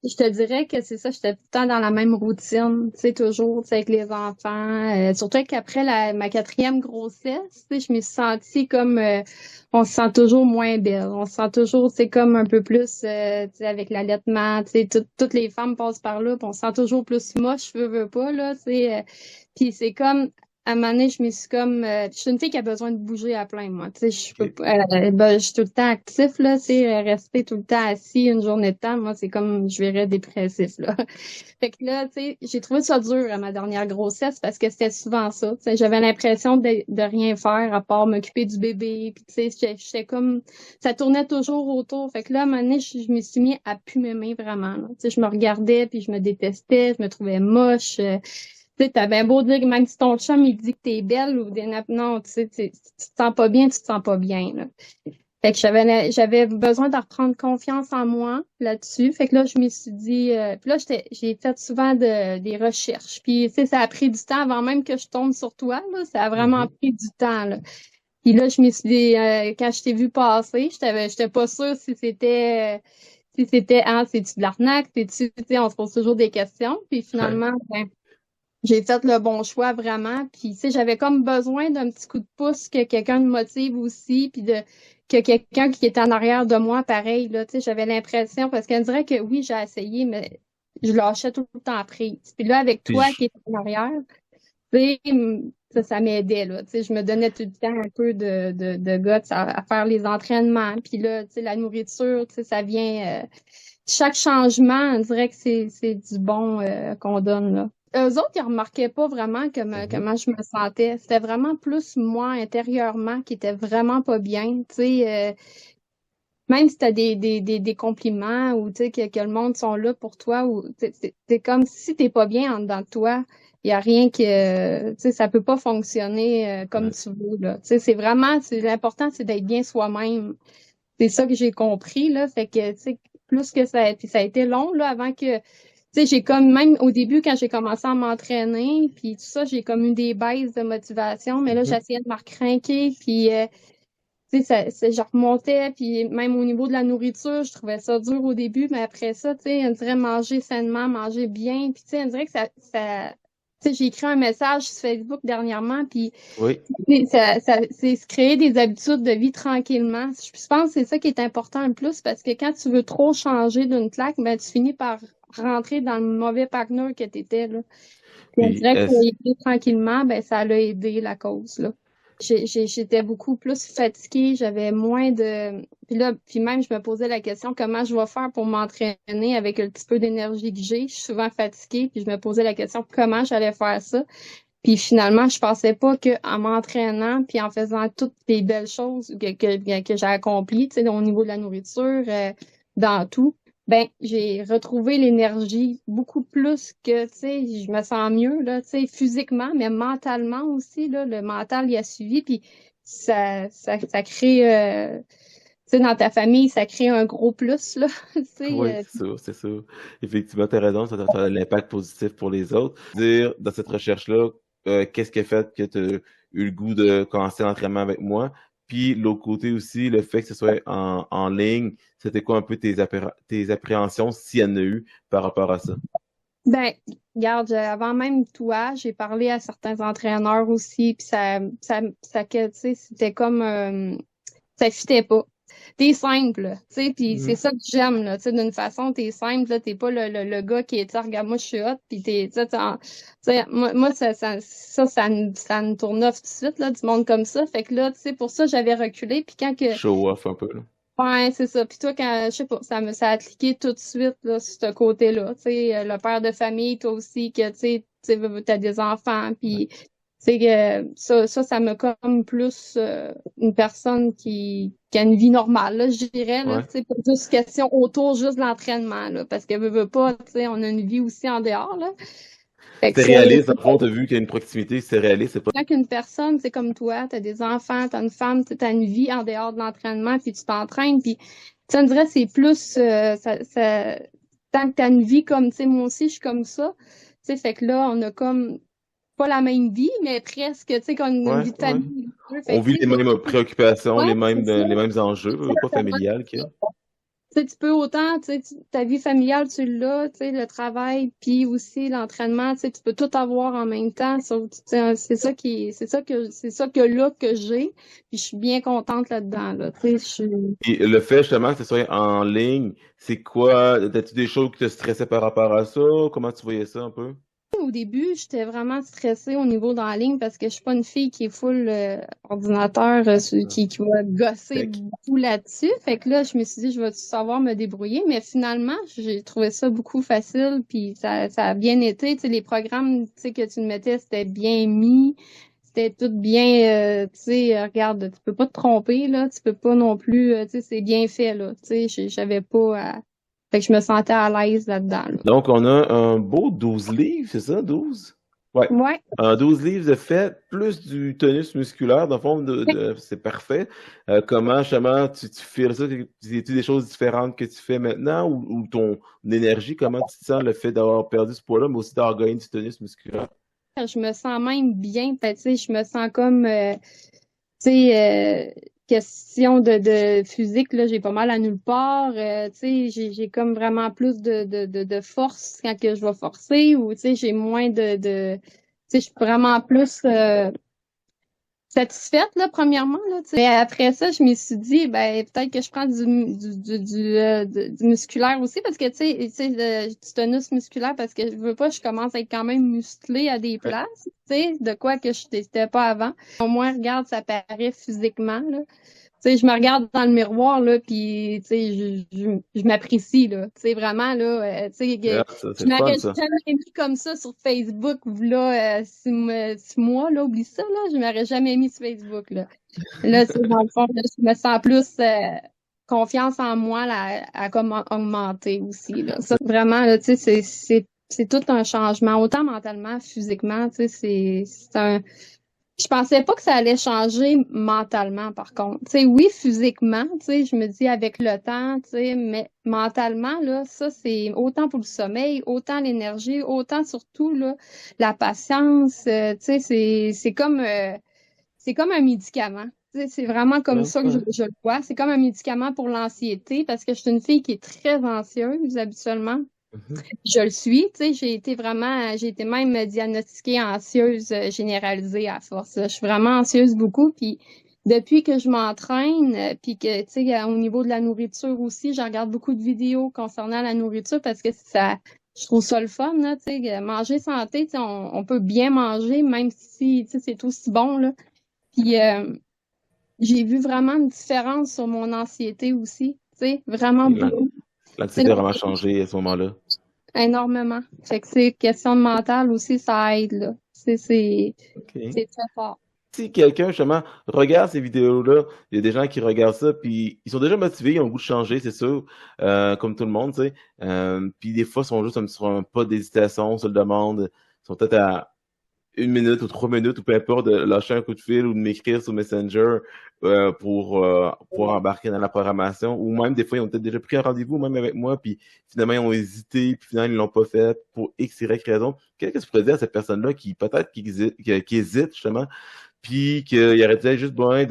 Je te dirais que c'est ça, j'étais tout le temps dans la même routine, tu sais, toujours, tu sais, avec les enfants. Surtout qu'après ma quatrième grossesse, tu sais, je me suis sentie comme, on se sent toujours moins belle. On se sent toujours, c'est comme un peu plus, tu sais, avec l'allaitement, tu sais, toutes les femmes passent par là, puis on se sent toujours plus moche, veux pas, là, tu sais. Puis c'est comme, à un moment donné, je me suis comme, je suis une fille qui a besoin de bouger à plein, moi. Tu sais, je peux OK. pas, ben, je suis tout le temps actif, là, tu sais, rester tout le temps assis une journée de temps, moi, c'est comme, je verrais dépressif, là. Fait que là, tu sais, j'ai trouvé ça dur à ma dernière grossesse parce que c'était souvent ça. Tu sais, j'avais l'impression de rien faire à part m'occuper du bébé. Puis, tu sais, j'étais comme, ça tournait toujours autour. Fait que là, à un moment donné, je me suis mis à plus m'aimer vraiment, là. Tu sais, je me regardais puis je me détestais, je me trouvais moche. Tu sais, t'as bien beau dire que même si ton chum, il dit que t'es belle ou des non, tu sais, tu te sens pas bien, tu te sens pas bien, là. Fait que j'avais besoin de reprendre confiance en moi là-dessus. Fait que là, je me suis dit, puis là, j'ai fait souvent des recherches. Puis, tu sais, ça a pris du temps avant même que je tombe sur toi, là. Ça a vraiment Mhm. pris du temps, là. Puis là, je me suis dit, quand je t'ai vu passer, j'étais pas sûre si c'était, ah, c'est-tu de l'arnaque, tu sais, on se pose toujours des questions. Puis Ouais. finalement, ben, j'ai fait le bon choix vraiment. Puis, tu sais, j'avais comme besoin d'un petit coup de pouce, que quelqu'un me motive aussi, puis que quelqu'un qui est en arrière de moi, pareil, là, tu sais, j'avais l'impression, parce qu'elle dirait que oui, j'ai essayé, mais je lâchais tout le temps prise. Puis là, avec Puis toi qui es en arrière, tu sais, ça m'aidait, là. Tu sais, je me donnais tout le temps un peu de guts à faire les entraînements. Puis là, tu sais, la nourriture, tu sais, ça vient, chaque changement, on dirait que c'est du bon, qu'on donne, là. Eux autres, ils remarquaient pas vraiment Mhm. comment je me sentais. C'était vraiment plus moi intérieurement qui était vraiment pas bien. Tu sais, même si t'as des compliments ou tu sais que le monde sont là pour toi, ou c'est comme si t'es pas bien en dedans de toi. Il y a rien que, tu sais, ça peut pas fonctionner comme Ouais. tu veux, là. Tu sais, l'important, c'est d'être bien soi-même. C'est ça que j'ai compris, là. Fait que, tu sais, plus que puis ça a été long, là, avant que, tu sais, j'ai comme, même au début, quand j'ai commencé à m'entraîner, puis tout ça, j'ai comme eu des baisses de motivation, mais là, Mhm. j'essayais de me recrinquer, puis, tu sais, je remontais, puis même au niveau de la nourriture, je trouvais ça dur au début, mais après ça, tu sais, on dirait manger sainement, manger bien, puis tu sais, on dirait que tu sais, j'ai écrit un message sur Facebook dernièrement, puis Oui. c'est se créer des habitudes de vie tranquillement. Je pense que c'est ça qui est important le plus parce que quand tu veux trop changer d'une claque, ben, tu finis par rentrer dans le mauvais partner que tu étais, là. Puis on Puis dirait que est-ce y aller tranquillement, ben, ça l'a aidé la cause, là. J'étais beaucoup plus fatiguée, j'avais moins de. Puis là, puis même, je me posais la question comment je vais faire pour m'entraîner avec le petit peu d'énergie que j'ai. Je suis souvent fatiguée, puis je me posais la question comment j'allais faire ça. Puis finalement, je pensais pas que en m'entraînant puis en faisant toutes les belles choses que j'ai accomplies, tu sais, au niveau de la nourriture, dans tout, ben j'ai retrouvé l'énergie beaucoup plus que, tu sais, je me sens mieux là, tu sais, physiquement, mais mentalement aussi là, le mental y a suivi puis ça crée, tu sais, dans ta famille, ça crée un gros plus là, tu sais. Oui, c'est sûr, c'est sûr. Effectivement, tu as raison, ça a l'impact positif pour les autres. Dire, dans cette recherche-là, qu'est-ce qui a fait que tu as eu le goût de commencer l'entraînement avec moi? Puis, l'autre côté aussi, le fait que ce soit en ligne, c'était quoi un peu tes appréhensions, s'il y en a eu, par rapport à ça? Ben, regarde, avant même toi, j'ai parlé à certains entraîneurs aussi, puis tu sais, c'était comme, ça fitait pas. T'es simple, là, tu sais, puis c'est Mhm. ça que j'aime, là, tu sais, d'une façon, t'es simple, là, t'es pas le gars qui est, tu sais, regarde, moi, je suis hot, puis tu sais, moi, ça me tourne off tout de suite, là, du monde comme ça, fait que là, tu sais, pour ça, j'avais reculé, puis quand que, Show off un peu, là. ouais, c'est ça. Puis toi, quand, je sais pas, ça a cliqué tout de suite, là, sur ce côté-là. Tu sais, le père de famille, toi aussi, que, t'as des enfants, Ouais, puis, tu sais, que ça me comme plus une personne qui a une vie normale, là, je dirais, là, tu ouais. sais, pas juste question autour juste de l'entraînement, là, parce que veut pas, tu sais, on a une vie aussi en dehors, là. Fait que C'était réaliste, dans le fond, t'as vu qu'il y a une proximité, c'est réaliste, c'est pas... quand une personne, c'est comme toi, t'as des enfants, t'as une femme, t'as une vie en dehors de l'entraînement, puis tu t'entraînes, puis tu me dirais c'est plus tant que t'as une vie comme, tu sais, moi aussi je suis comme ça, tu sais, fait que là on a comme pas la même vie, mais presque, tu sais, comme une Ouais, vie de ouais. famille, fait On que tu vit sais, les mêmes préoccupations, ouais, c'est ça. les mêmes enjeux, pas familiales qu'il y a. sais, tu peux autant, tu sais, ta vie familiale, tu l'as, tu sais, le travail, puis aussi l'entraînement, tu sais, tu peux tout avoir en même temps. C'est ça que là que j'ai, puis je suis bien contente là-dedans, là. Tu sais, Et le fait justement que ce soit en ligne, c'est quoi? T'as-tu des choses qui te stressaient par rapport à ça? Comment tu voyais ça un peu? au début, j'étais vraiment stressée au niveau dans la ligne parce que je suis pas une fille qui est full ordinateur, qui va gosser Tech. beaucoup là-dessus. Fait que là, je me suis dit, je vais savoir me débrouiller. Mais finalement, j'ai trouvé ça beaucoup facile, puis ça a bien été. Tu sais, les programmes, tu sais, que tu me mettais, c'était bien mis. C'était tout bien, tu sais, regarde, tu peux pas te tromper, là. Tu peux pas non plus, tu sais, c'est bien fait, là. Tu sais, j'avais pas à... Fait que je me sentais à l'aise là-dedans, là. Donc, on a un beau 12 livres, c'est ça, 12? Ouais. Ouais. Un 12 livres de fait, plus du tonus musculaire, dans le fond, c'est parfait. Comment, justement, tu fais ça? C'est-tu des choses différentes que tu fais maintenant ou ton énergie, comment tu te sens le fait d'avoir perdu ce poids-là, mais aussi d'avoir gagné du tonus musculaire? Je me sens même bien, tu sais, je me sens comme, tu sais, question de physique, là, j'ai pas mal à nulle part, tu sais, j'ai comme vraiment plus de force quand que je vais forcer, ou, tu sais, j'ai moins tu sais, je suis vraiment plus satisfaite, là, premièrement, là, tu sais. Mais après ça, je me suis dit, ben, peut-être que je prends du musculaire aussi, parce que, tu sais, du tonus musculaire, parce que je veux pas, je commence à être quand même musclée à des Ouais. places, tu sais, de quoi que je n'étais pas avant. Au moins, regarde, ça paraît physiquement, là. Tu sais, je me regarde dans le miroir, là, puis, tu sais, je m'apprécie, là. Tu sais, vraiment, là, tu sais, Ah, ça, c'est je le fun, m'aurais ça. jamais mis comme ça sur Facebook, là, 6 mois, là, oublie ça, là, je m'aurais jamais mis sur Facebook, là. Là, c'est dans le fond, là, je me sens plus confiance en moi, là, à comme augmenter aussi, là. Ça, vraiment, là, tu sais, c'est tout un changement, autant mentalement, physiquement, tu sais, c'est un... Je pensais pas que ça allait changer mentalement, par contre. Tu sais, oui, physiquement, tu sais, je me dis avec le temps, tu sais, mais mentalement, là, ça, c'est autant pour le sommeil, autant l'énergie, autant surtout, là, la patience, tu sais, c'est comme un médicament. Tu sais, c'est vraiment comme Ouais, ça que ouais. je le vois. C'est comme un médicament pour l'anxiété parce que je suis une fille qui est très anxieuse habituellement. Mhm. Je le suis, tu sais, j'ai été même diagnostiquée anxieuse généralisée à force. Là. Je suis vraiment anxieuse beaucoup, puis depuis que je m'entraîne, puis que, tu sais, au niveau de la nourriture aussi, je regarde beaucoup de vidéos concernant la nourriture parce que ça, je trouve ça le fun, là, tu sais, manger santé, tu sais, on peut bien manger même si, tu sais, c'est aussi bon, là. Puis j'ai vu vraiment une différence sur mon anxiété aussi, tu sais, vraiment L'an- beaucoup. Tu sais, L'anxiété a vraiment changé à ce moment-là. énormément. Fait que c'est question de mental aussi, ça aide, là. OK. C'est très fort. Si quelqu'un, justement, regarde ces vidéos-là, il y a des gens qui regardent ça, puis ils sont déjà motivés, ils ont le goût de changer, c'est sûr, comme tout le monde, tu sais. Puis des fois, ils sont juste sur un pas d'hésitation, se le demandent, ils sont peut-être à 1 minute ou 3 minutes, ou peu importe, de lâcher un coup de fil ou de m'écrire sur Messenger pour embarquer dans la programmation. Ou même, des fois, ils ont peut-être déjà pris un rendez-vous, même avec moi, puis finalement, ils ont hésité, puis finalement, ils l'ont pas fait pour X, Y raison. Qu'est-ce que tu pourrais dire à cette personne-là qui peut-être qui hésite, justement, puis qu'il aurait peut-être juste besoin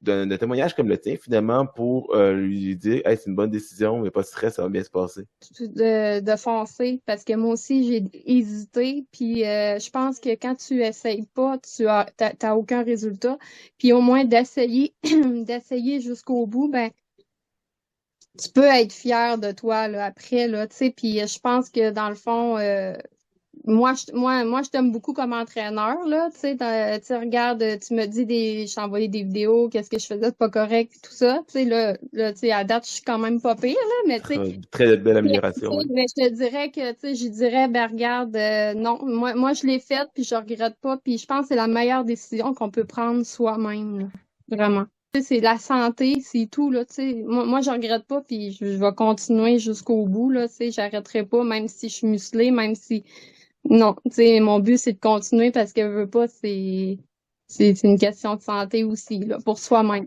d'un témoignage comme le tien, finalement, pour lui dire, hey, c'est une bonne décision, mais pas de stress, ça va bien se passer. De foncer, parce que moi aussi, j'ai hésité, puis je pense que quand tu essayes pas, t'as aucun résultat. Puis au moins d'essayer, d'essayer jusqu'au bout, ben, tu peux être fier de toi, là, après, là, tu sais. Puis je pense que dans le fond, moi, je t'aime beaucoup comme entraîneur, là, tu sais, tu sais, regarde, tu me dis je t'ai envoyé des vidéos, qu'est-ce que je faisais de pas correct, puis tout ça, tu sais, tu sais, à date, je suis quand même pas pire, là, mais tu sais, Très belle tu amélioration, sais, oui. mais je te dirais que, tu sais, je dirais, ben, regarde, non, moi, je l'ai faite, puis je regrette pas, puis je pense que c'est la meilleure décision qu'on peut prendre soi-même, là, vraiment. Tu sais, c'est la santé, c'est tout, là, tu sais, moi, je regrette pas, puis je vais continuer jusqu'au bout, là, tu sais, j'arrêterai pas, même si je suis musclée, même si non, tu sais, mon but, c'est de continuer parce que je veux pas, c'est une question de santé aussi, là, pour soi-même.